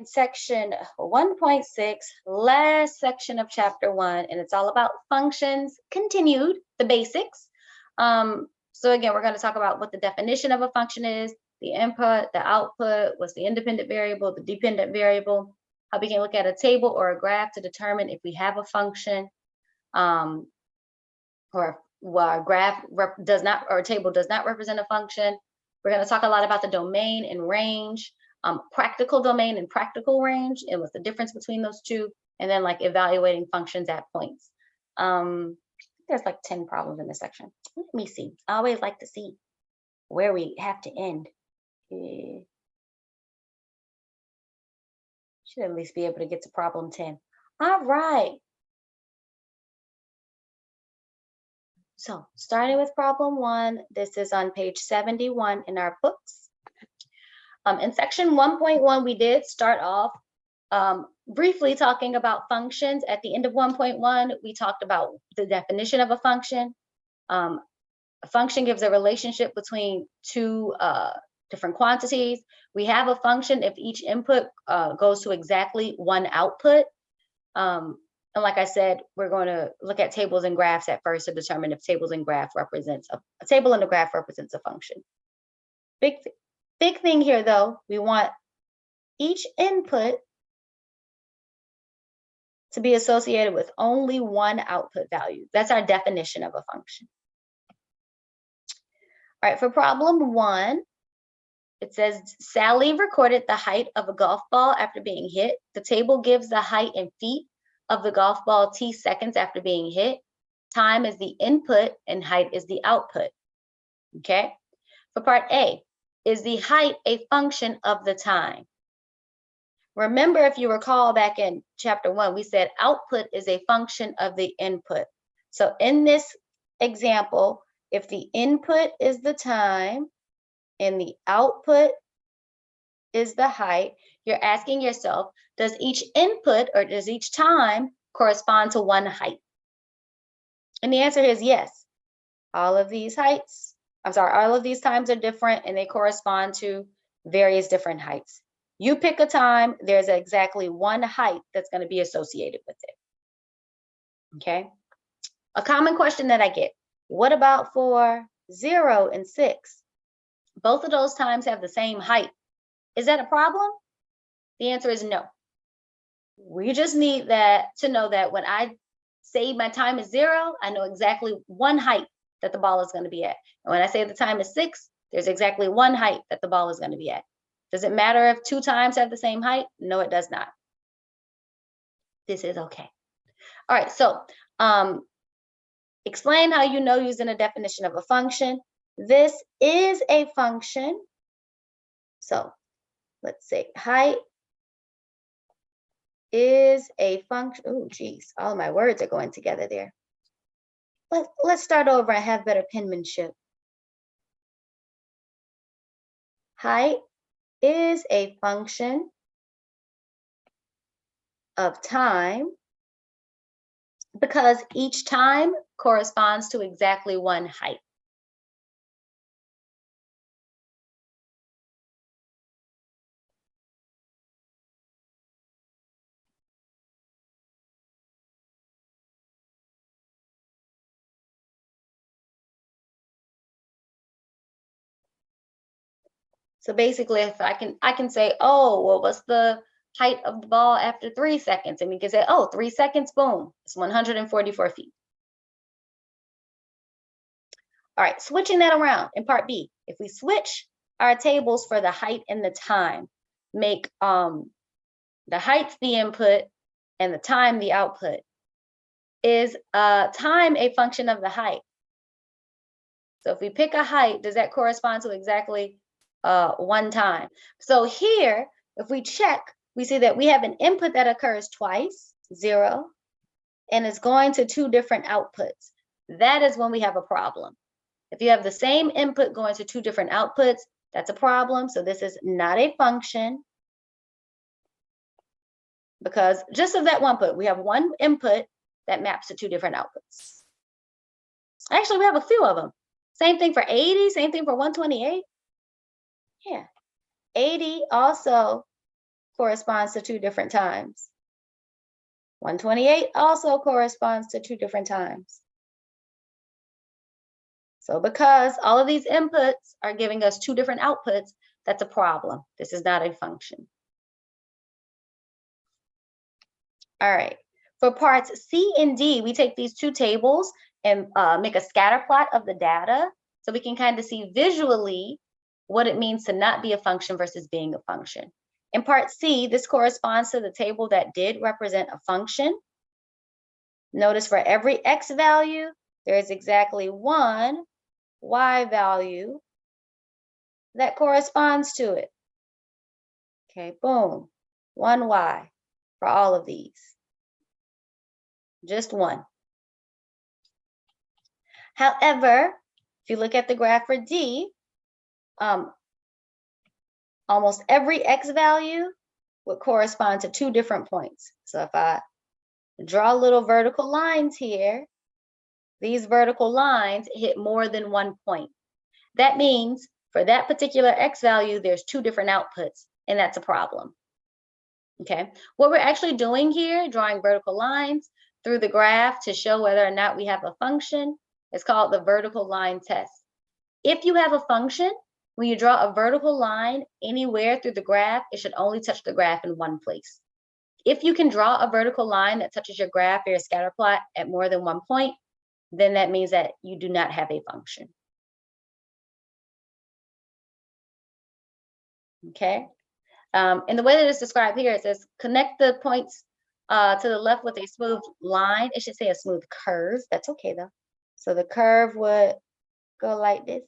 section 1.6, last section of chapter 1, and it's all about functions continued, the basics. So again, we're going to talk about what the definition of a function is, the input, the output, what's the independent variable, the dependent variable, how we can look at a table or a graph to determine if we have a function, or a graph does not, or a table does not represent a function. We're going to talk a lot about the domain and range, practical domain and practical range, and what's the difference between those two, and then like evaluating functions at points. There's like 10 problems in this section. Let me see. I always like to see where we have to end. Should at least be able to get to problem 10. All right. So starting with problem 1, this is on page 71 in our books. In section 1.1, we did start off briefly talking about functions. At the end of 1.1, we talked about the definition of a function. A function gives a relationship between two different quantities. We have a function if each input goes to exactly one output. And like I said, we're going to look at tables and graphs at first to determine if tables and graph represents a table and a graph represents a function. Big thing here though, we want each input to be associated with only one output value. That's our definition of a function. All right, for problem 1, it says Sally recorded the height of a golf ball after being hit. The table gives the height in feet of the golf ball t seconds after being hit. Time is the input and height is the output. Okay. For part A, is the height a function of the time? Remember, if you recall back in chapter 1, we said output is a function of the input. So in this example, if the input is the time and the output is the height, you're asking yourself, does each input or does each time correspond to one height? And the answer is yes. All of these heights, all of these times are different and they correspond to various different heights. You pick a time, there's exactly one height that's going to be associated with it. Okay. A common question that I get, what about for 0 and 6? Both of those times have the same height. Is that a problem? The answer is no. We just need that to know that when I say my time is 0, I know exactly one height that the ball is going to be at. And when I say the time is 6, there's exactly one height that the ball is going to be at. Does it matter if 2 times have the same height? No, it does not. This is okay. All right, so explain how you know using a definition of a function. This is a function. So let's say height is a function. Oh, geez, all my words are going together there. Let's start over and have better penmanship. Height is a function of time because each time corresponds to exactly one height. So basically, if I can say, oh, well, what's the height of the ball after 3 seconds? And we can say, oh, 3 seconds, boom, it's 144 feet. All right, switching that around in part B. If we switch our tables for the height and the time, make the height the input and the time the output, is time a function of the height? So if we pick a height, does that correspond to exactly one time? So here, if we check, we see that we have an input that occurs twice, 0, and it's going to 2 different outputs. That is when we have a problem. If you have the same input going to 2 different outputs, that's a problem. So this is not a function because just of that one input, we have one input that maps to 2 different outputs. Actually, we have a few of them. Same thing for 80, same thing for 128. Yeah, 80 also corresponds to 2 different times. 128 also corresponds to 2 different times. So because all of these inputs are giving us 2 different outputs, that's a problem. This is not a function. All right. For parts C and D, we take these 2 tables and make a scatter plot of the data so we can kind of see visually what it means to not be a function versus being a function. In part C, this corresponds to the table that did represent a function. Notice for every x value, there is exactly 1 y value that corresponds to it. Okay, boom, 1 y for all of these. Just 1. However, if you look at the graph for D, almost every x value would correspond to 2 different points. So if I draw little vertical lines here, these vertical lines hit more than 1 point. That means for that particular x value, there's 2 different outputs, and that's a problem. Okay, what we're actually doing here, drawing vertical lines through the graph to show whether or not we have a function, is called the vertical line test. If you have a function, when you draw a vertical line anywhere through the graph, it should only touch the graph in one place. If you can draw a vertical line that touches your graph or your scatter plot at more than 1 point, then that means that you do not have a function. Okay, and the way that it's described here, it says connect the points to the left with a smooth line. It should say a smooth curve. That's okay though. So the curve would go like this.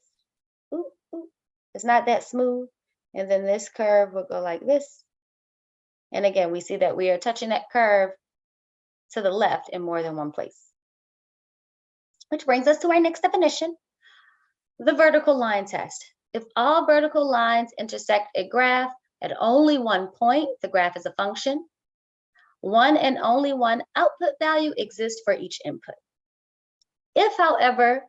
Ooh, ooh. It's not that smooth. And then this curve would go like this. And again, we see that we are touching that curve to the left in more than 1 place. Which brings us to our next definition, the vertical line test. If all vertical lines intersect a graph at only 1 point, the graph is a function. 1 and only 1 output value exists for each input. If, however,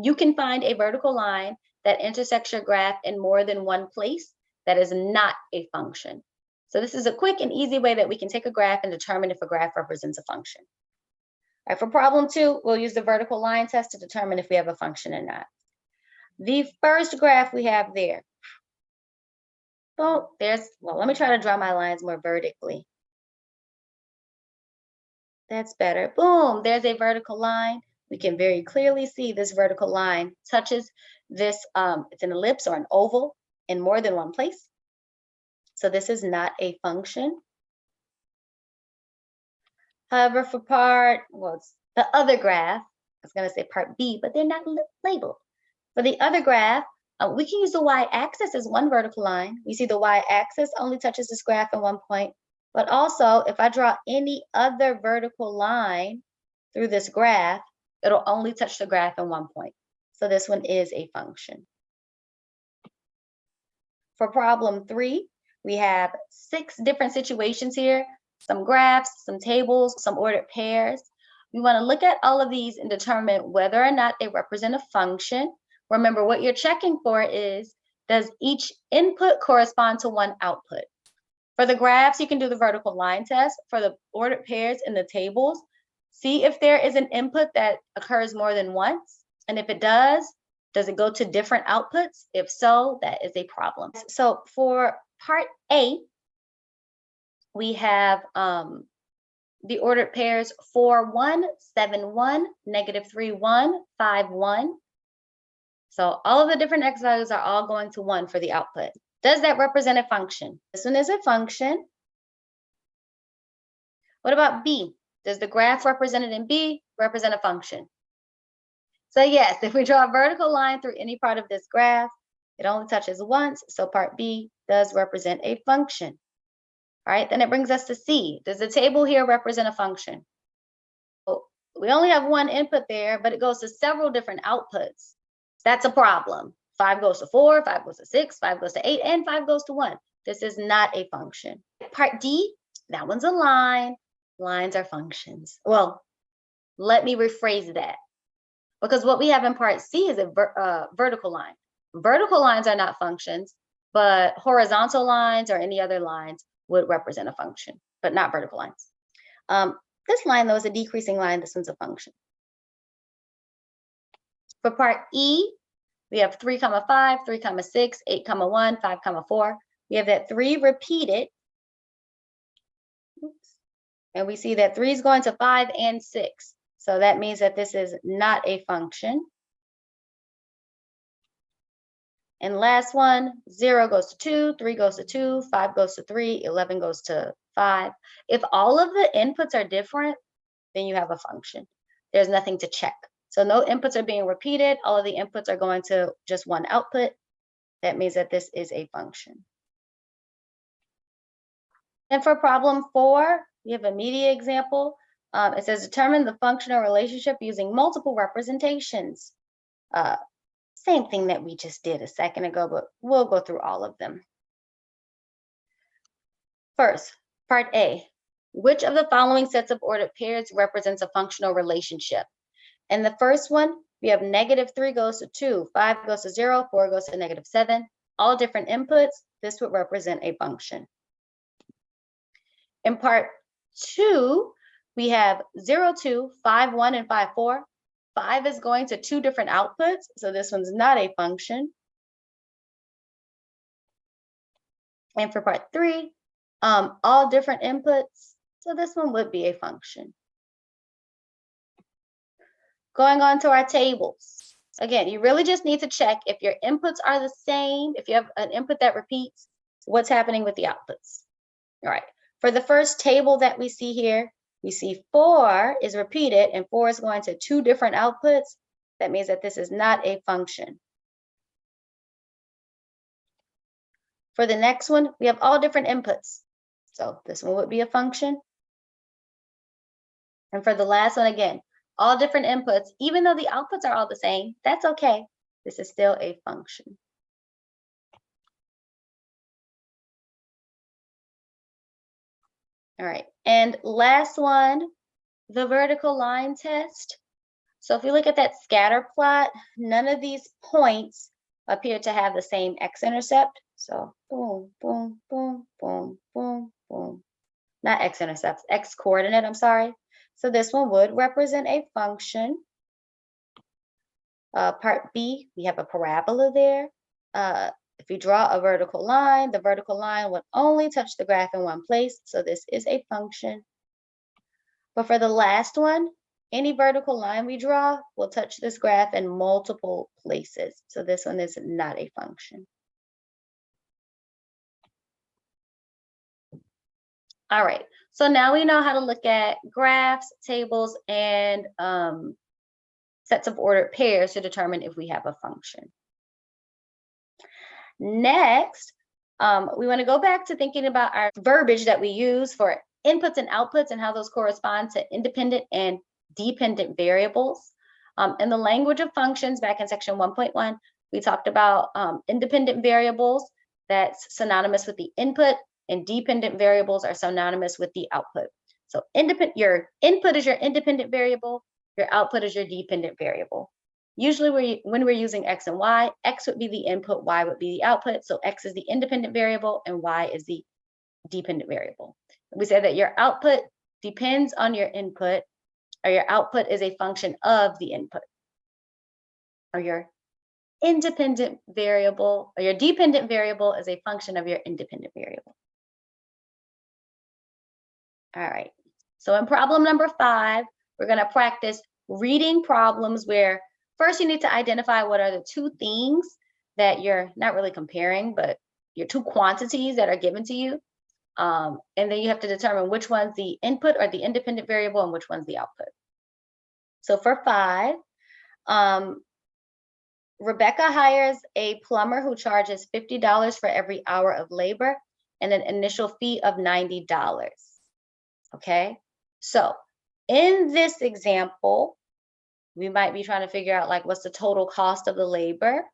you can find a vertical line that intersects your graph in more than 1 place, that is not a function. So this is a quick and easy way that we can take a graph and determine if a graph represents a function. All right, for problem 2, we'll use the vertical line test to determine if we have a function or not. The first graph we have there. Oh, let me try to draw my lines more vertically. That's better. Boom, there's a vertical line. We can very clearly see this vertical line touches this, it's an ellipse or an oval in more than 1 place. So this is not a function. However, for it's the other graph, I was gonna say part B, but they're not labeled. For the other graph, we can use the y-axis as 1 vertical line. We see the y-axis only touches this graph in 1 point, but also if I draw any other vertical line through this graph, it'll only touch the graph in 1 point. So this one is a function. For problem 3, we have 6 different situations here, some graphs, some tables, some ordered pairs. We want to look at all of these and determine whether or not they represent a function. Remember, what you're checking for is, does each input correspond to 1 output? For the graphs, you can do the vertical line test. For the ordered pairs in the tables, see if there is an input that occurs more than once. And if it does it go to different outputs? If so, that is a problem. So for part A, we have the ordered pairs 4, 1, 7, 1, -3, 1, 5, 1. So all of the different x values are all going to 1 for the output. Does that represent a function? This one is a function. What about B? Does the graph represented in B represent a function? So yes, if we draw a vertical line through any part of this graph, it only touches once, so part B does represent a function. All right, then it brings us to C. Does the table here represent a function? Well, we only have 1 input there, but it goes to several different outputs. That's a problem. 5 goes to 4, 5 goes to 6, 5 goes to 8, and 5 goes to 1. This is not a function. Part D, that one's a line. Lines are functions. Well, let me rephrase that. Because what we have in part C is a vertical line. Vertical lines are not functions, but horizontal lines or any other lines would represent a function, but not vertical lines. This line, though, is a decreasing line. This one's a function. For part E, we have 3, 5, 3, 6, 8, 1, 5, 4. We have that 3 repeated. Oops. And we see that 3 is going to 5 and 6. So that means that this is not a function. And last one, 0 goes to 2, 3 goes to 2, 5 goes to 3, 11 goes to 5. If all of the inputs are different, then you have a function. There's nothing to check. So no inputs are being repeated. All of the inputs are going to just one output. That means that this is a function. And for problem 4, we have a media example. It says determine the functional relationship using multiple representations. Same thing that we just did a second ago, but we'll go through all of them. First, part A. Which of the following sets of ordered pairs represents a functional relationship? And the first one, we have -3 goes to 2, 5 goes to 0, 4 goes to -7. All different inputs, this would represent a function. In part 2, we have 0, 2, 5, 1, and 5, 4. 5 is going to 2 different outputs, so this one's not a function. And for part 3, all different inputs, so this one would be a function. Going on to our tables. Again, you really just need to check if your inputs are the same. If you have an input that repeats, what's happening with the outputs. All right, for the first table that we see here, we see 4 is repeated and 4 is going to 2 different outputs. That means that this is not a function. For the next one, we have all different inputs. So this one would be a function. And for the last one, again, all different inputs, even though the outputs are all the same, that's okay. This is still a function. All right, and last one, the vertical line test. So if we look at that scatter plot, none of these points appear to have the same x-intercept. So boom, boom, boom, boom, boom, boom. Not x-intercepts, x-coordinate, I'm sorry. So this one would represent a function. Part B, we have a parabola there. If you draw a vertical line, the vertical line would only touch the graph in one place. So this is a function. But for the last one, any vertical line we draw will touch this graph in multiple places. So this one is not a function. All right, so now we know how to look at graphs, tables, and sets of ordered pairs to determine if we have a function. Next, we want to go back to thinking about our verbiage that we use for inputs and outputs and how those correspond to independent and dependent variables. In the language of functions, back in section 1.1, we talked about independent variables that's synonymous with the input, and dependent variables are synonymous with the output. So your input is your independent variable, your output is your dependent variable. Usually when we're using x and y, x would be the input, y would be the output. So x is the independent variable and y is the dependent variable. We said that your output depends on your input, or your output is a function of the input. Or your independent variable, or your dependent variable is a function of your independent variable. All right, so in problem number 5, we're going to practice reading problems where first you need to identify what are the 2 things that you're not really comparing, but your 2 quantities that are given to you. And then you have to determine which one's the input or the independent variable and which one's the output. So for 5, Rebecca hires a plumber who charges $50 for every hour of labor and an initial fee of $90. Okay, so in this example, we might be trying to figure out like what's the total cost of the labor.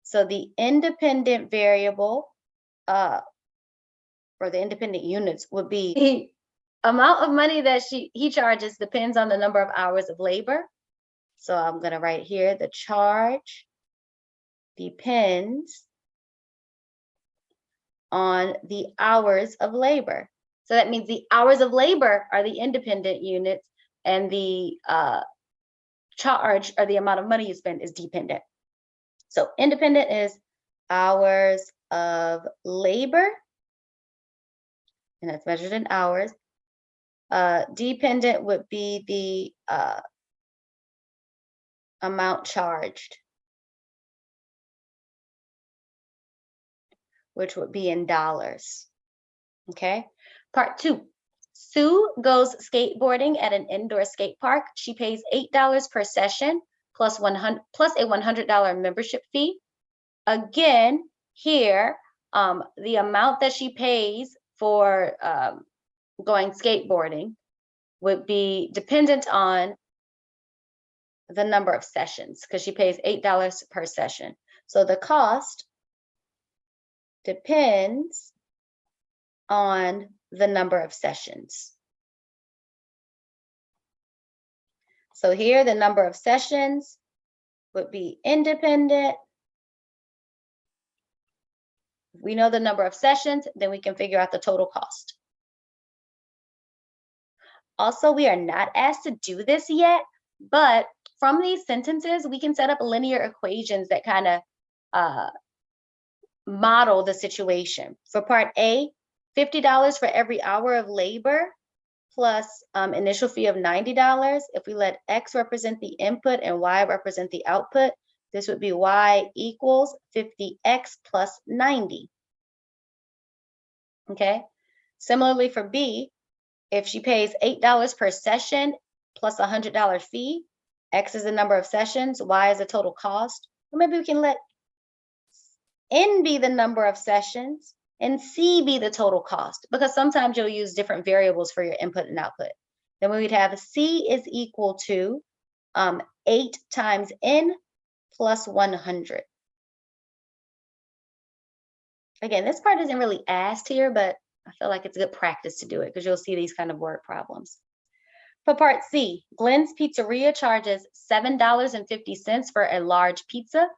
So the independent variable or the independent units would be the amount of money that he charges depends on the number of hours of labor. So I'm going to write here the charge depends on the hours of labor. So that means the hours of labor are the independent units, and the charge, or the amount of money you spend, is dependent. So independent is hours of labor, and that's measured in hours. Dependent would be the amount charged, which would be in dollars. Okay. Part 2. Sue goes skateboarding at an indoor skate park. She pays $8 per session plus a $100 membership fee. Again, here, the amount that she pays for going skateboarding would be dependent on the number of sessions, because she pays $8 per session. So the cost depends on the number of sessions. So here, the number of sessions would be independent. If we know the number of sessions, then we can figure out the total cost. Also, we are not asked to do this yet, but from these sentences, we can set up linear equations that kind of model the situation. For part A, $50 for every hour of labor plus initial fee of $90. If we let X represent the input and Y represent the output, this would be Y equals 50X plus 90. Okay. Similarly for B, if she pays $8 per session plus a $100 fee, X is the number of sessions, Y is the total cost. Or maybe we can let N be the number of sessions and C be the total cost, because sometimes you'll use different variables for your input and output. Then we would have C is equal to 8 times N plus 100. Again, this part isn't really asked here, but I feel like it's good practice to do it because you'll see these kind of word problems. For part C, Glenn's Pizzeria charges $7.50 for a large pizza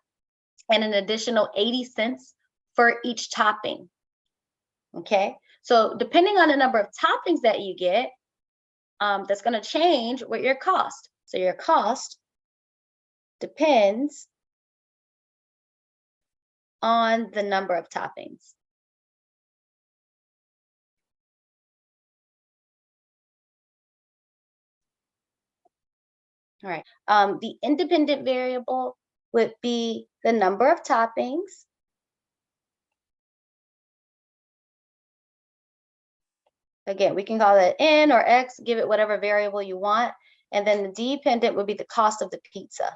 and an additional 80 cents for each topping. Okay, so depending on the number of toppings that you get, that's going to change what your cost. So your cost depends on the number of toppings. All right, the independent variable would be the number of toppings Again, we can call it N or X, give it whatever variable you want. And then the dependent would be the cost of the pizza,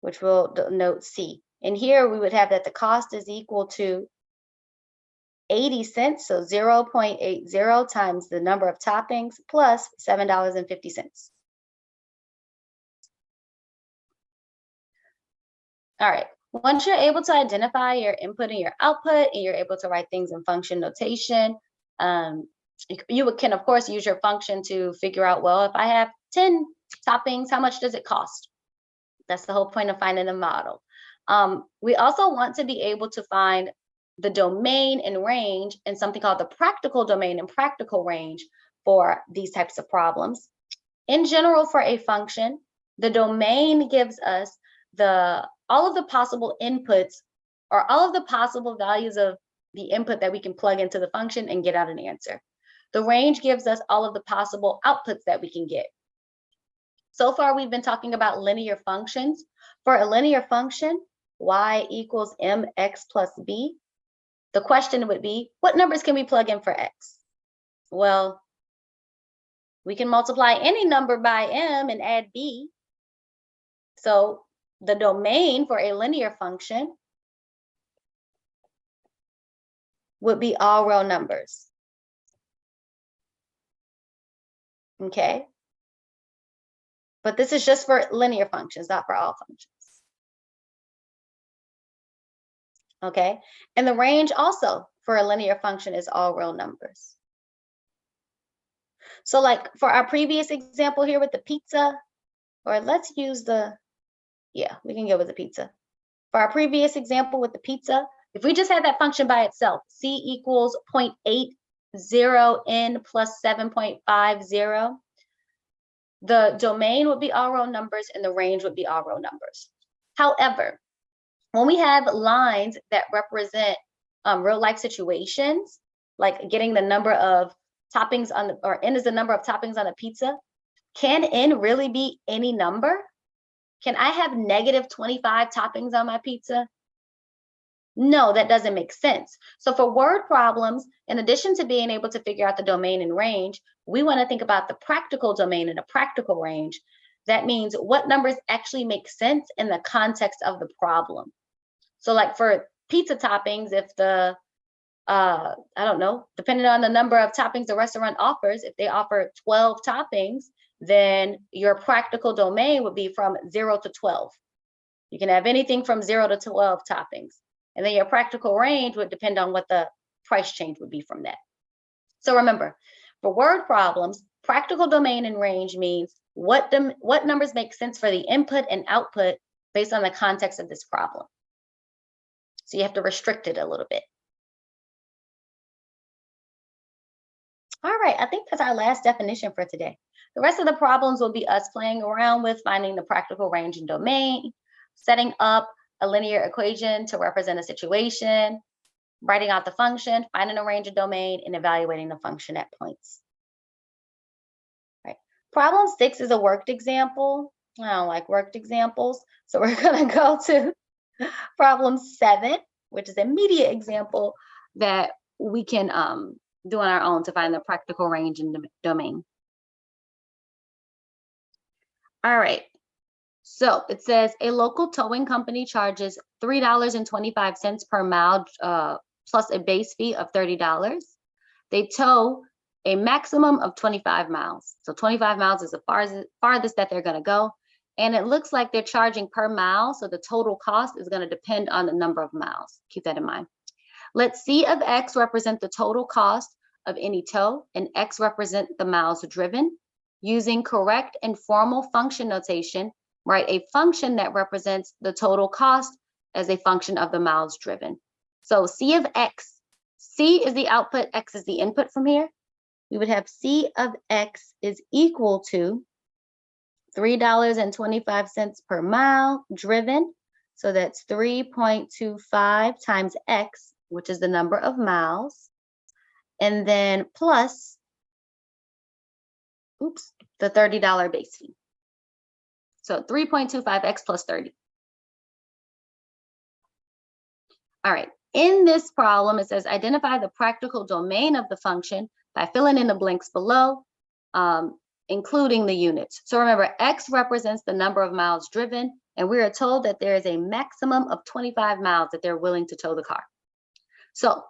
which we'll denote C. And here we would have that the cost is equal to 80 cents, so 0.80 times the number of toppings plus $7.50. All right, once you're able to identify your input and your output, and you're able to write things in function notation, you can, of course, use your function to figure out, well, if I have 10 toppings, how much does it cost? That's the whole point of finding a model. We also want to be able to find the domain and range in something called the practical domain and practical range for these types of problems. In general, for a function, the domain gives us all of the possible inputs or all of the possible values of the input that we can plug into the function and get out an answer. The range gives us all of the possible outputs that we can get. So far, we've been talking about linear functions. For a linear function, y equals mx plus b, the question would be, what numbers can we plug in for x? Well, we can multiply any number by m and add b. So the domain for a linear function would be all real numbers. Okay? But this is just for linear functions, not for all functions. Okay? And the range also for a linear function is all real numbers. So like for our previous example here with the pizza, or let's use we can go with the pizza. For our previous example with the pizza, if we just had that function by itself, C equals 0.80n plus 7.50, the domain would be all real numbers and the range would be all real numbers. However, when we have lines that represent real life situations, like getting the number of toppings on the, or n is the number of toppings on a pizza, can n really be any number? Can I have negative 25 toppings on my pizza? No, that doesn't make sense. So for word problems, in addition to being able to figure out the domain and range, we want to think about the practical domain and the practical range. That means what numbers actually make sense in the context of the problem. So like for pizza toppings, if the, I don't know, depending on the number of toppings the restaurant offers, if they offer 12 toppings, then your practical domain would be from 0 to 12. You can have anything from 0 to 12 toppings. And then your practical range would depend on what the price change would be from that. So remember, for word problems, practical domain and range means what numbers make sense for the input and output based on the context of this problem. So you have to restrict it a little bit. All right, I think that's our last definition for today. The rest of the problems will be us playing around with finding the practical range and domain, setting up a linear equation to represent a situation, writing out the function, finding a range and domain, and evaluating the function at points. All right. Problem 6 is a worked example. I don't like worked examples, so we're going to go to problem 7, which is an immediate example that we can do on our own to find the practical range and domain. All right. So it says a local towing company charges $3.25 per mile plus a base fee of $30. They tow a maximum of 25 miles. So 25 miles is the farthest that they're going to go. And it looks like they're charging per mile. So the total cost is going to depend on the number of miles. Keep that in mind. Let C of X represent the total cost of any tow and X represent the miles driven. Using correct and formal function notation, write a function that represents the total cost as a function of the miles driven. So C of X, C is the output, X is the input from here. We would have C of X is equal to $3.25 per mile driven. So that's 3.25 times X, which is the number of miles. And then plus, the $30 base fee. So 3.25x plus 30. All right, in this problem, it says identify the practical domain of the function by filling in the blanks below, including the units. So remember, X represents the number of miles driven, and we are told that there is a maximum of 25 miles that they're willing to tow the car. So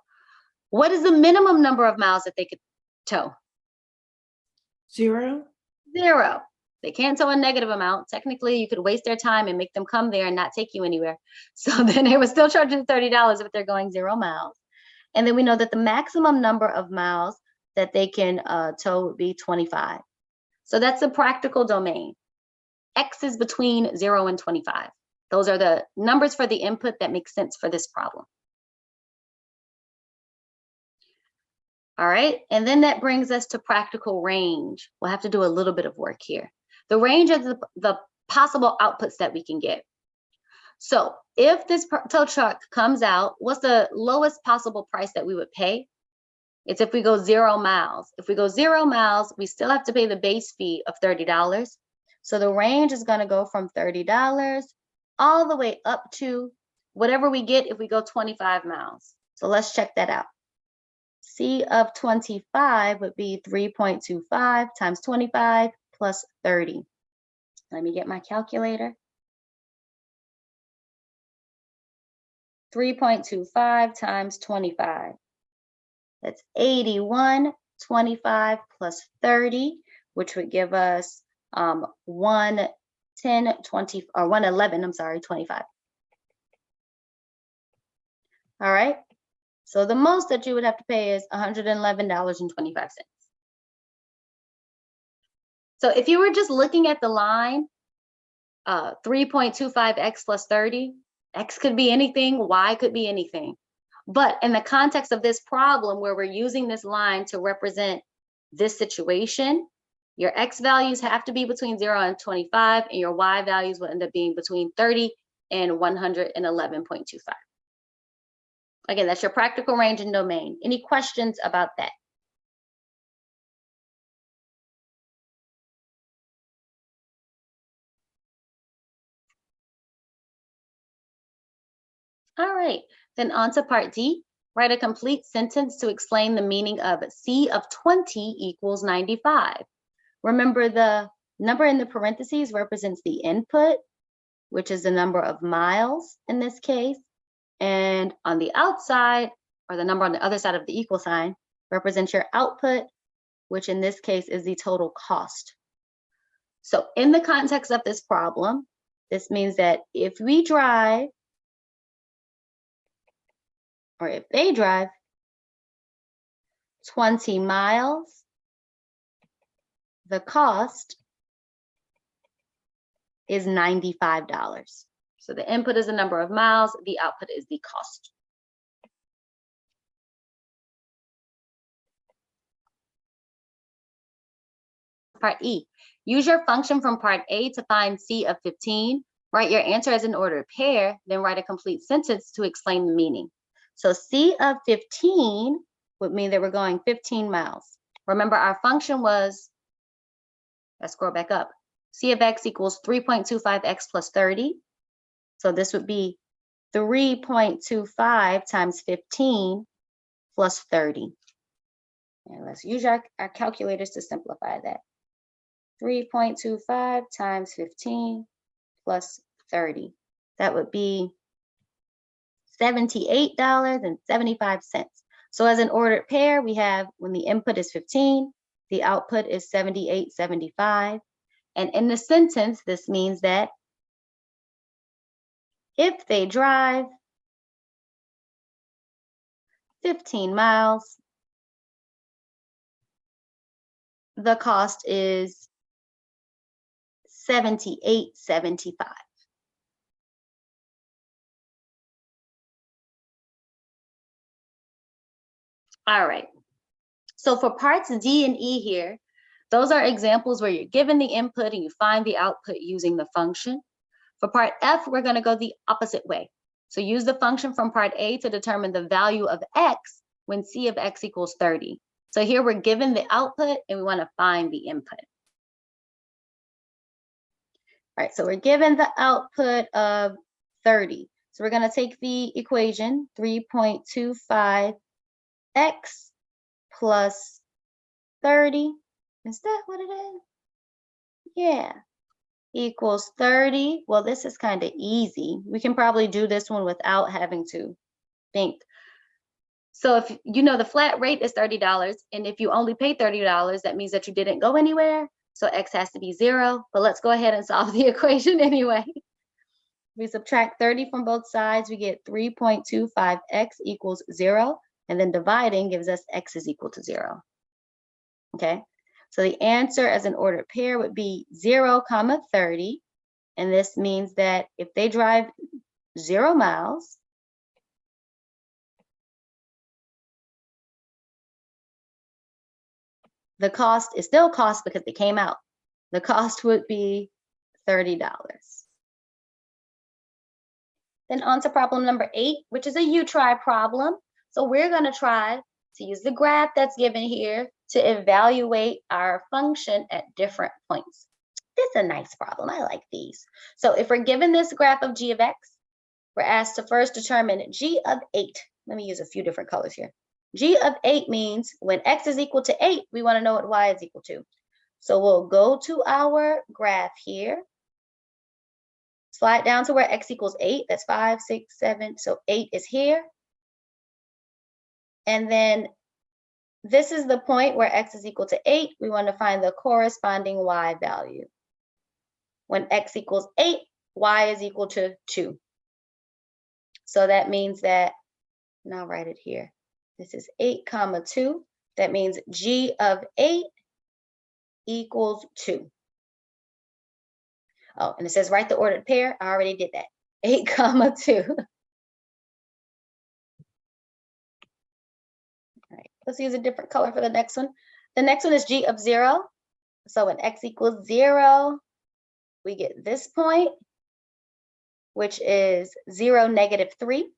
what is the minimum number of miles that they could tow? 0. 0. They can't tow a negative amount. Technically, you could waste their time and make them come there and not take you anywhere. So then they would still charge you $30 if they're going 0 miles. And then we know that the maximum number of miles that they can tow would be 25. So that's the practical domain. X is between 0 and 25. Those are the numbers for the input that make sense for this problem. All right, and then that brings us to practical range. We'll have to do a little bit of work here. The range of the possible outputs that we can get. So if this tow truck comes out, what's the lowest possible price that we would pay? It's if we go 0 miles. If we go 0 miles, we still have to pay the base fee of $30. So the range is going to go from $30 all the way up to whatever we get if we go 25 miles. So let's check that out. C of 25 would be 3.25 times 25 plus 30. Let me get my calculator. 3.25 times 25. That's 81.25 plus 30, which would give us 111, I'm sorry, 25. All right. So the most that you would have to pay is $111.25. So if you were just looking at the line, 3.25x plus 30, X could be anything, Y could be anything. But in the context of this problem where we're using this line to represent this situation, your X values have to be between 0 and 25, and your Y values will end up being between 30 and 111.25. Again, that's your practical range and domain. Any questions about that? All right, then on to part D. Write a complete sentence to explain the meaning of C of 20 equals 95. Remember, the number in the parentheses represents the input, which is the number of miles in this case. And on the outside, or the number on the other side of the equal sign, represents your output, which in this case is the total cost. So in the context of this problem, this means that if we drive, or if they drive 20 miles, the cost is $95. So the input is the number of miles, the output is the cost. Part E, use your function from part A to find C of 15. Write your answer as an ordered pair, then write a complete sentence to explain the meaning. So C of 15 would mean that we're going 15 miles. Remember, our function was, let's scroll back up, C of X equals 3.25X plus 30. So this would be 3.25 times 15 plus 30. And let's use our calculators to simplify that. 3.25 times 15 plus 30. That would be $78.75. So as an ordered pair, we have when the input is 15, the output is $78.75. And in the sentence, this means that if they drive 15 miles, the cost is $78.75. All right. So for parts D and E here, those are examples where you're given the input and you find the output using the function. For part F, we're going to go the opposite way. So use the function from part A to determine the value of X when C of X equals 30. So here we're given the output and we want to find the input. All right, so we're given the output of 30. So we're going to take the equation 3.25X plus 30. Is that what it is? Yeah. Equals 30. Well, this is kind of easy. We can probably do this one without having to think. So if you know the flat rate is $30, and if you only pay $30, that means that you didn't go anywhere. So X has to be 0, but let's go ahead and solve the equation anyway. We subtract 30 from both sides, we get 3.25X equals 0, and then dividing gives us X is equal to 0. Okay, so the answer as an ordered pair would be 0, 30, and this means that if they drive 0 miles, the cost is still cost because they came out. The cost would be $30. Then on to problem number 8, which is a U-try problem. So we're going to try to use the graph that's given here to evaluate our function at different points. This is a nice problem. I like these. So if we're given this graph of g of x, we're asked to first determine g of 8. Let me use a few different colors here. G of 8 means when x is equal to 8, we want to know what y is equal to. So we'll go to our graph here, slide down to where x equals 8. That's 5, 6, 7. So 8 is here. And then this is the point where x is equal to 8. We want to find the corresponding y value. When x equals 8, y is equal to 2. So that means that, and I'll write it here. This is 8, 2. That means g of 8 equals 2. Oh, and it says write the ordered pair. I already did that. 8 comma 2. All right, let's use a different color for the next one. The next one is g of 0. So when x equals 0, we get this point, which is 0, -3.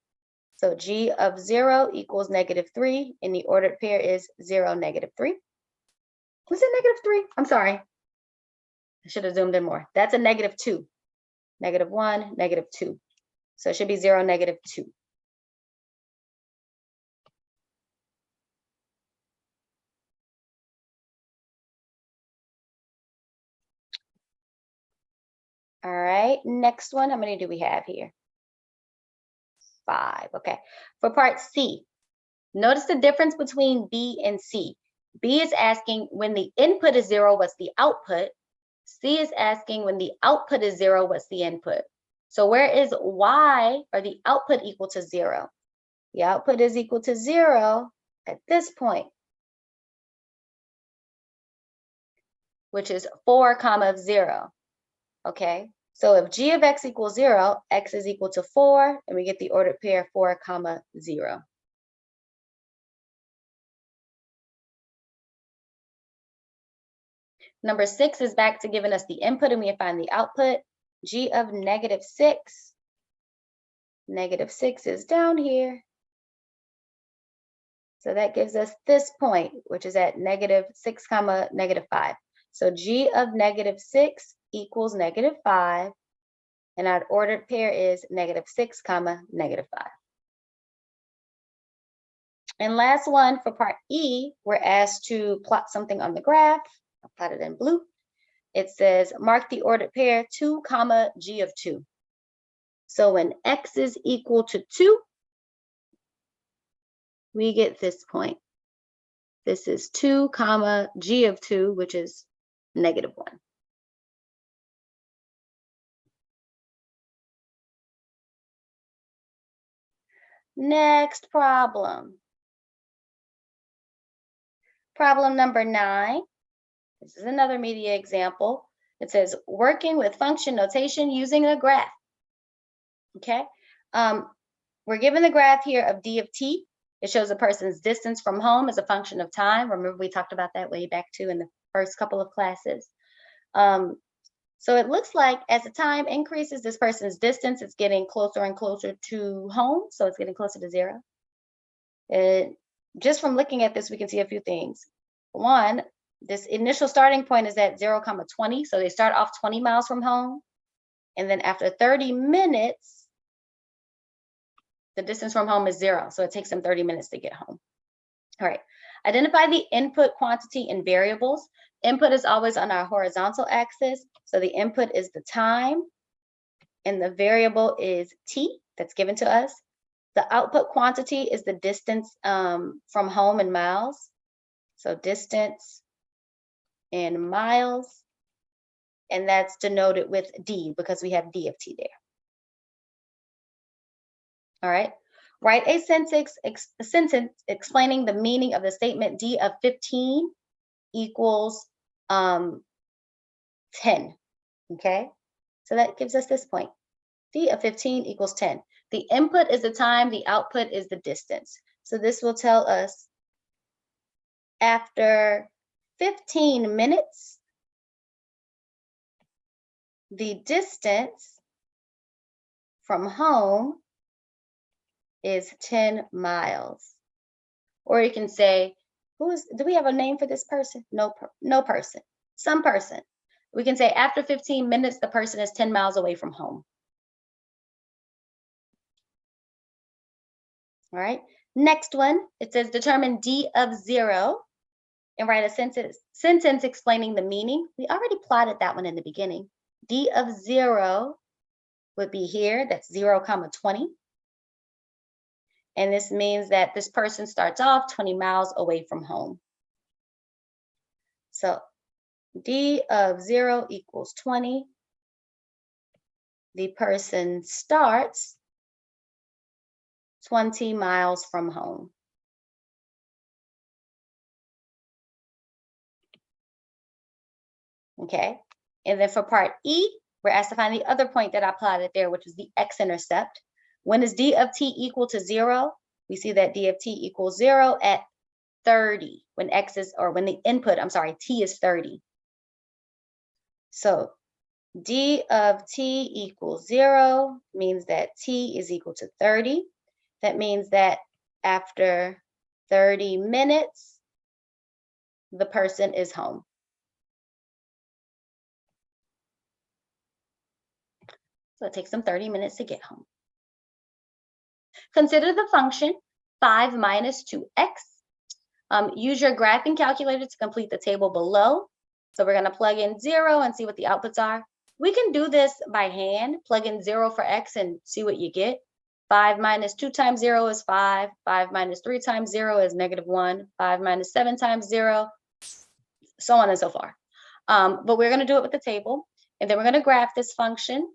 So g of 0 equals -3, and the ordered pair is 0, -3. Was it -3? I'm sorry. I should have zoomed in more. That's a -2. -1, -2. So it should be 0, -2. All right, next one, how many do we have here? 5, okay. For part C, notice the difference between B and C. B is asking when the input is 0, what's the output? C is asking when the output is 0, what's the input? So where is Y, or the output, equal to 0? The output is equal to 0 at this point, which is 4, 0. Okay, so if g of x equals 0, x is equal to 4, and we get the ordered pair 4, 0. Number 6 is back to giving us the input, and we find the output. G of -6. -6 is down here. So that gives us this point, which is at -6, -5. So g of -6 equals -5, and our ordered pair is -6, -5. And last one, for part E, we're asked to plot something on the graph. I'll plot it in blue. It says, mark the ordered pair 2, g of 2. So when x is equal to 2, we get this point. This is 2, g of 2, which is -1. Next problem. Problem number 9. This is another media example. It says, working with function notation using a graph. Okay. We're given the graph here of d of t. It shows a person's distance from home as a function of time. Remember, we talked about that way back too in the first couple of classes. So it looks like as the time increases, this person's distance is getting closer and closer to home. So it's getting closer to 0. Just from looking at this, we can see a few things. One, this initial starting point is at 0, 20. So they start off 20 miles from home. And then after 30 minutes, the distance from home is 0. So it takes them 30 minutes to get home. All right. Identify the input quantity and variables. Input is always on our horizontal axis. So the input is the time, and the variable is t that's given to us. The output quantity is the distance from home in miles. So distance in miles, and that's denoted with d because we have d of t there. All right. Write a sentence explaining the meaning of the statement d of 15 equals 10. Okay, so that gives us this point. D of 15 equals 10. The input is the time, the output is the distance. So this will tell us after 15 minutes, the distance from home is 10 miles. Or you can say, do we have a name for this person? No person, some person. We can say after 15 minutes, the person is 10 miles away from home. All right, next one, it says determine d of 0 and write a sentence explaining the meaning. We already plotted that one in the beginning. D of 0 would be here, that's 0, 20. And this means that this person starts off 20 miles away from home. So D of 0 equals 20. The person starts 20 miles from home. Okay, and then for part E, we're asked to find the other point that I plotted there, which is the x-intercept. When is d of t equal to 0? We see that d of t equals 0 at 30 when x is, or when the input, I'm sorry, t is 30. So d of t equals 0 means that t is equal to 30. That means that after 30 minutes, the person is home. So it takes them 30 minutes to get home. Consider the function 5 minus 2x. Use your graphing calculator to complete the table below. So we're going to plug in 0 and see what the outputs are. We can do this by hand, plug in 0 for x and see what you get. 5 minus 2 times 0 is 5. 5 minus 3 times 0 is -1. 5 minus 7 times 0, so on and so forth. But we're going to do it with the table. And then we're going to graph this function.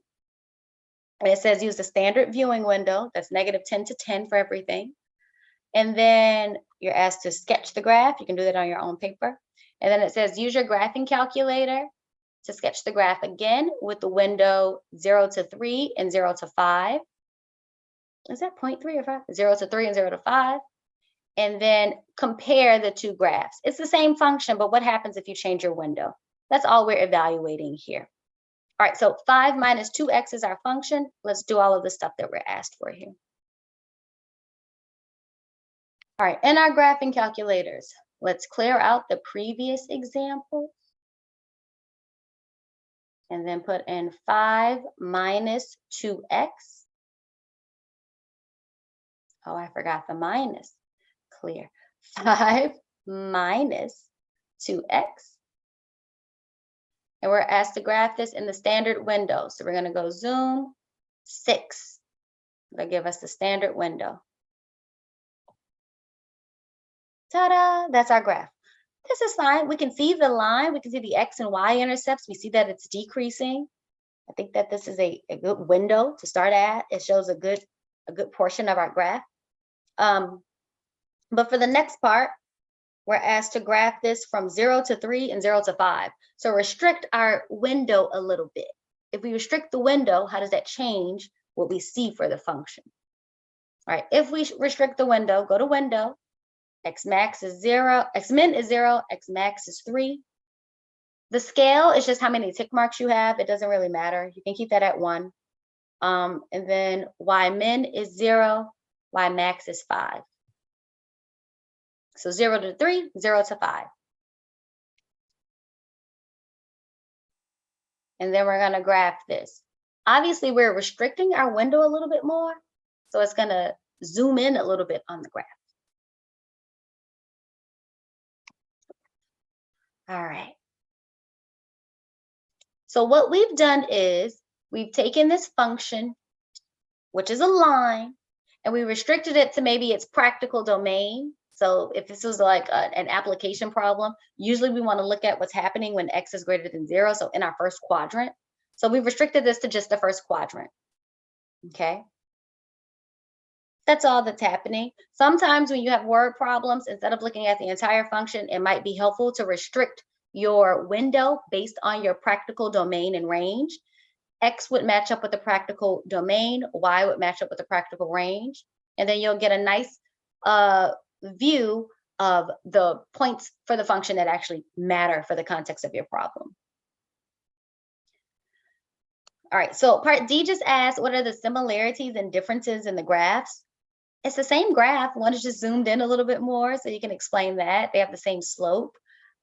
And it says use the standard viewing window. That's -10 to 10 for everything. And then you're asked to sketch the graph. You can do that on your own paper. And then it says use your graphing calculator to sketch the graph again with the window 0 to 3 and 0 to 5. Is that 0.3 or 5? 0 to 3 and 0 to 5. And then compare the two graphs. It's the same function, but what happens if you change your window? That's all we're evaluating here. All right, so 5 minus 2x is our function. Let's do all of the stuff that we're asked for here. All right, in our graphing calculators, let's clear out the previous example. And then put in 5 minus 2x. Oh, I forgot the minus. Clear. 5 minus 2x. And we're asked to graph this in the standard window. So we're going to go zoom 6. That'll give us the standard window. Ta-da! That's our graph. This is fine. We can see the line. We can see the x and y intercepts. We see that it's decreasing. I think that this is a good window to start at. It shows a good portion of our graph. But for the next part, we're asked to graph this from 0 to 3 and 0 to 5. So restrict our window a little bit. If we restrict the window, how does that change what we see for the function? All right, if we restrict the window, go to window, x max is 0, x min is 0, x max is 3. The scale is just how many tick marks you have. It doesn't really matter. You can keep that at 1. And then y min is 0, y max is 5. So 0 to 3, 0 to 5. And then we're going to graph this. Obviously, we're restricting our window a little bit more. So it's going to zoom in a little bit on the graph. All right. So what we've done is we've taken this function, which is a line, and we restricted it to maybe its practical domain. So if this was like an application problem, usually we want to look at what's happening when x is greater than 0. So in our first quadrant. So we've restricted this to just the first quadrant. Okay. That's all that's happening. Sometimes when you have word problems, instead of looking at the entire function, it might be helpful to restrict your window based on your practical domain and range. X would match up with the practical domain, Y would match up with the practical range, and then you'll get a nice view of the points for the function that actually matter for the context of your problem. All right, so part D just asked, what are the similarities and differences in the graphs? It's the same graph. One is just zoomed in a little bit more, so you can explain that. They have the same slope.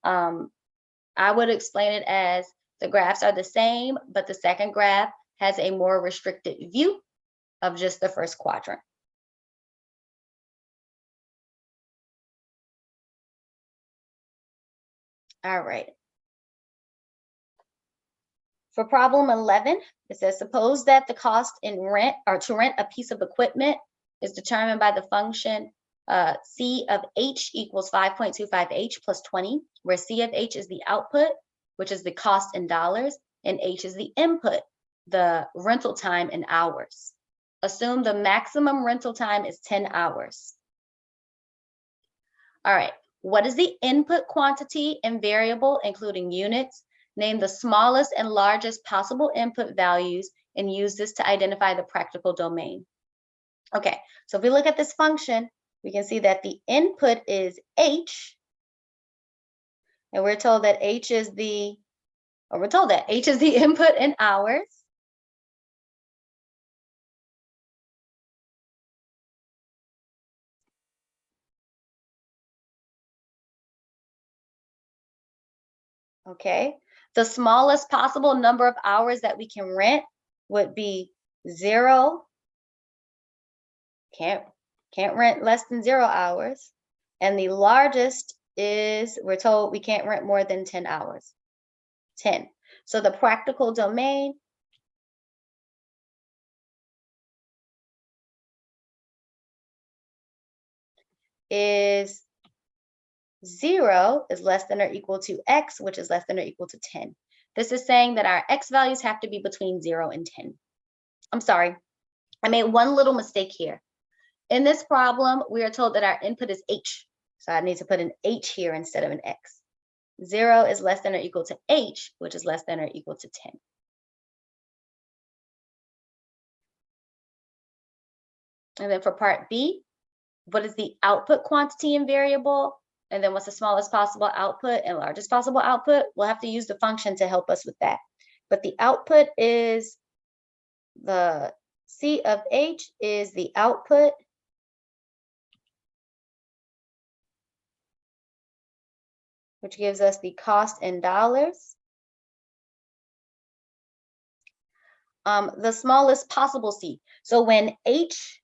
I would explain it as the graphs are the same, but the second graph has a more restricted view of just the first quadrant. All right. For problem 11, it says, suppose that the cost in rent or to rent a piece of equipment is determined by the function C of H equals 5.25H plus 20, where C of H is the output, which is the cost in dollars, and H is the input, the rental time in hours. Assume the maximum rental time is 10 hours. All right, what is the input quantity and variable, including units? Name the smallest and largest possible input values and use this to identify the practical domain. Okay, so if we look at this function, we can see that the input is h, and we're told that h is the input in hours. Okay, the smallest possible number of hours that we can rent would be 0. Can't rent less than 0 hours. And the largest is, we're told we can't rent more than 10 hours. 10. So the practical domain is 0 is less than or equal to x, which is less than or equal to 10. This is saying that our x values have to be between 0 and 10. I'm sorry, I made one little mistake here. In this problem, we are told that our input is h. So I need to put an h here instead of an x. 0 is less than or equal to h, which is less than or equal to 10. And then for part B, what is the output quantity and variable? And then what's the smallest possible output and largest possible output? We'll have to use the function to help us with that. But the output is the C of H is the output which gives us the cost in dollars. The smallest possible C. So when H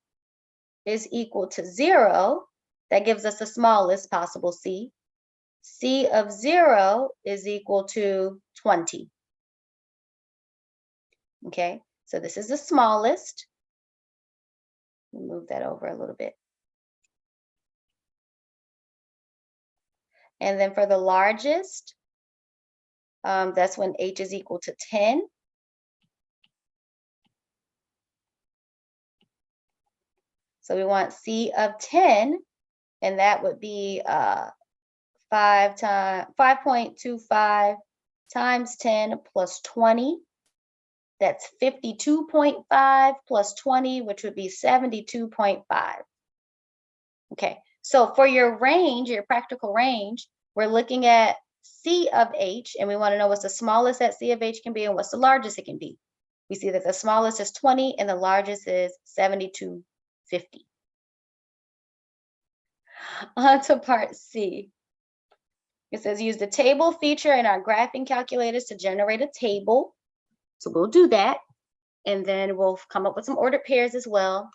is equal to 0, that gives us the smallest possible C. C of 0 is equal to 20. Okay, so this is the smallest. Move that over a little bit. And then for the largest, that's when H is equal to 10. So we want C of 10, and that would be 5.25 times 10 plus 20. That's 52.5 plus 20, which would be 72.5. Okay, so for your range, your practical range, we're looking at C of H, and we want to know what's the smallest that C of H can be and what's the largest it can be. We see that the smallest is 20 and the largest is 72.50. On to part C. It says use the table feature in our graphing calculators to generate a table. So we'll do that. And then we'll come up with some ordered pairs as well.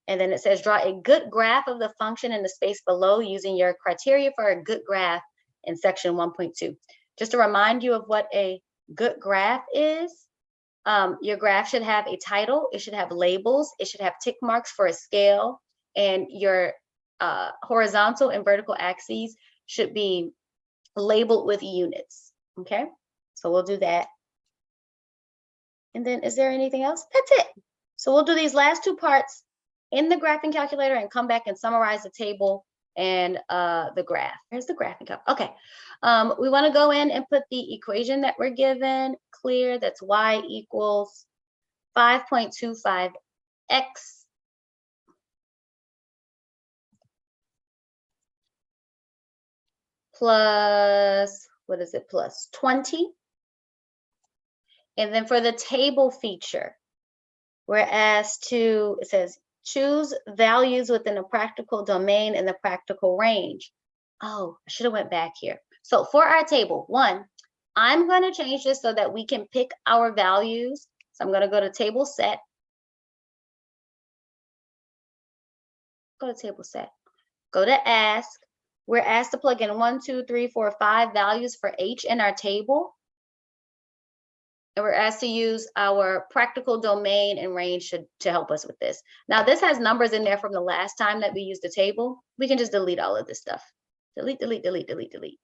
And then it says draw a good graph of the function in the space below using your criteria for a good graph in section 1.2. Just to remind you of what a good graph is, your graph should have a title, it should have labels, it should have tick marks for a scale, and your horizontal and vertical axes should be labeled with units. Okay, so we'll do that. And then is there anything else? That's it. So we'll do these last two parts in the graphing calculator and come back and summarize the table and the graph. Here's the graphing calculator. Okay, we want to go in and put the equation that we're given, clear, that's y equals 5.25x plus, what is it, plus 20. And then for the table feature, we're asked to, it says, choose values within a practical domain in the practical range. Oh, I should have went back here. So for our table, one, I'm going to change this so that we can pick our values. So I'm going to go to table set. Go to table set. Go to ask. We're asked to plug in 1, 2, 3, 4, 5 values for H in our table. And we're asked to use our practical domain and range to help us with this. Now, this has numbers in there from the last time that we used the table. We can just delete all of this stuff. Delete, delete, delete, delete, delete.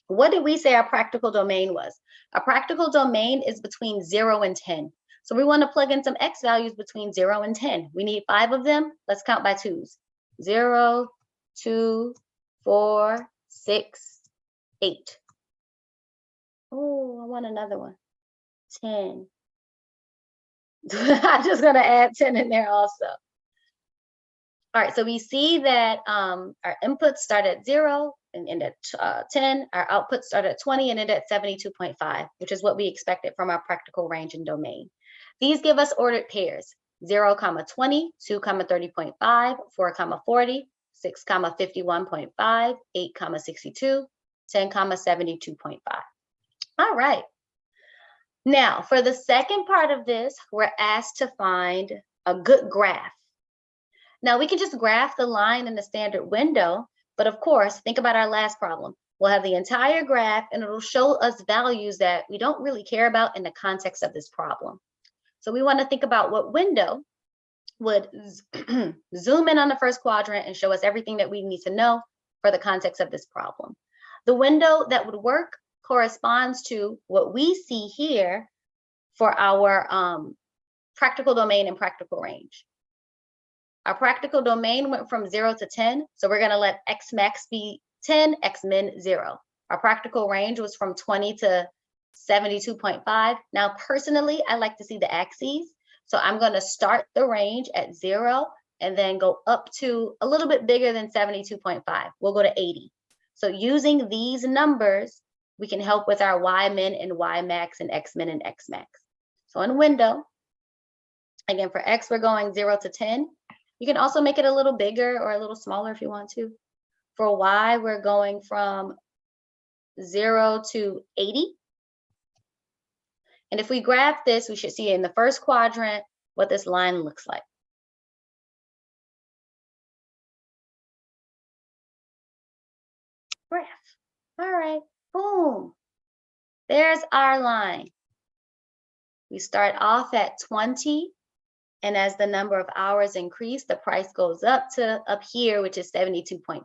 What did we say our practical domain was? Our practical domain is between 0 and 10. So we want to plug in some X values between 0 and 10. We need 5 of them. Let's count by twos. 0, 2, 4, 6, 8. Oh, I want another one. 10. I'm just gonna add 10 in there also. All right, so we see that our inputs start at 0 and end at 10. Our outputs start at 20 and end at 72.5, which is what we expected from our practical range and domain. These give us ordered pairs: 0, 20, 2, 30.5, 4, 40, 6, 51.5, 8, 62, 10, 72.5. All right. Now, for the second part of this, we're asked to find a good graph. Now, we can just graph the line in the standard window, but of course, think about our last problem. We'll have the entire graph and it'll show us values that we don't really care about in the context of this problem. So we want to think about what window would zoom in on the first quadrant and show us everything that we need to know for the context of this problem. The window that would work corresponds to what we see here for our practical domain and practical range. Our practical domain went from 0 to 10, so we're going to let x max be 10, x min 0. Our practical range was from 20 to 72.5. Now, personally, I like to see the axes, so I'm going to start the range at 0 and then go up to a little bit bigger than 72.5. We'll go to 80. So using these numbers, we can help with our y min and y max and x min and x max. So in window, again, for x, we're going 0 to 10. You can also make it a little bigger or a little smaller if you want to. For y, we're going from 0 to 80. And if we graph this, we should see in the first quadrant what this line looks like. Graph. All right, boom. There's our line. We start off at 20. And as the number of hours increase, the price goes up to up here, which is 72.5.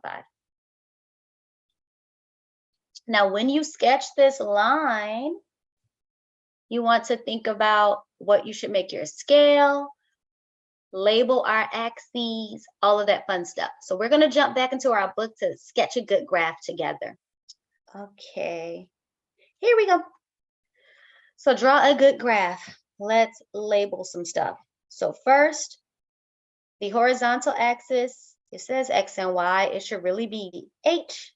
Now, when you sketch this line, you want to think about what you should make your scale, label our axes, all of that fun stuff. So we're going to jump back into our book to sketch a good graph together. Okay, here we go. So draw a good graph. Let's label some stuff. So first, the horizontal axis, it says X and Y. It should really be H,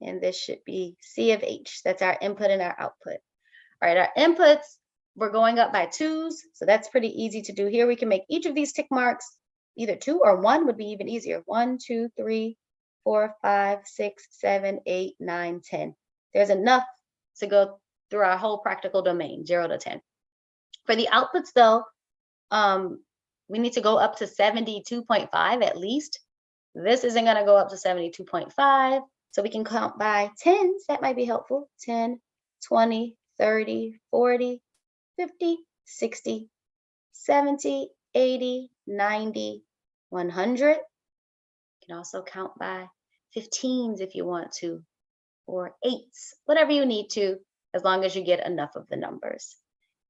and this should be C of H. That's our input and our output. All right, our inputs, we're going up by 2s, so that's pretty easy to do here. We can make each of these tick marks, either 2 or 1 would be even easier. 1, 2, 3, 4, 5, 6, 7, 8, 9, 10. There's enough to go through our whole practical domain, 0 to 10. For the outputs though, we need to go up to 72.5 at least. This isn't going to go up to 72.5, so we can count by 10s. That might be helpful. 10, 20, 30, 40, 50, 60, 70, 80, 90, 100. You can also count by 15s if you want to, or 8s, whatever you need to, as long as you get enough of the numbers.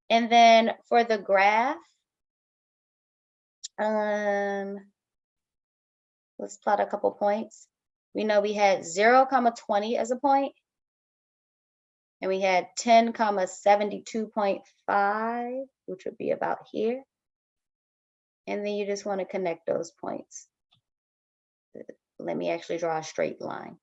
And then for the graph, let's plot a couple points. We know we had 0, 20 as a point, and we had 10, 72.5, which would be about here. And then you just want to connect those points. Let me actually draw a straight line.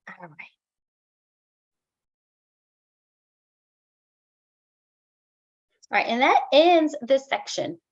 All right. All right, and that ends this section.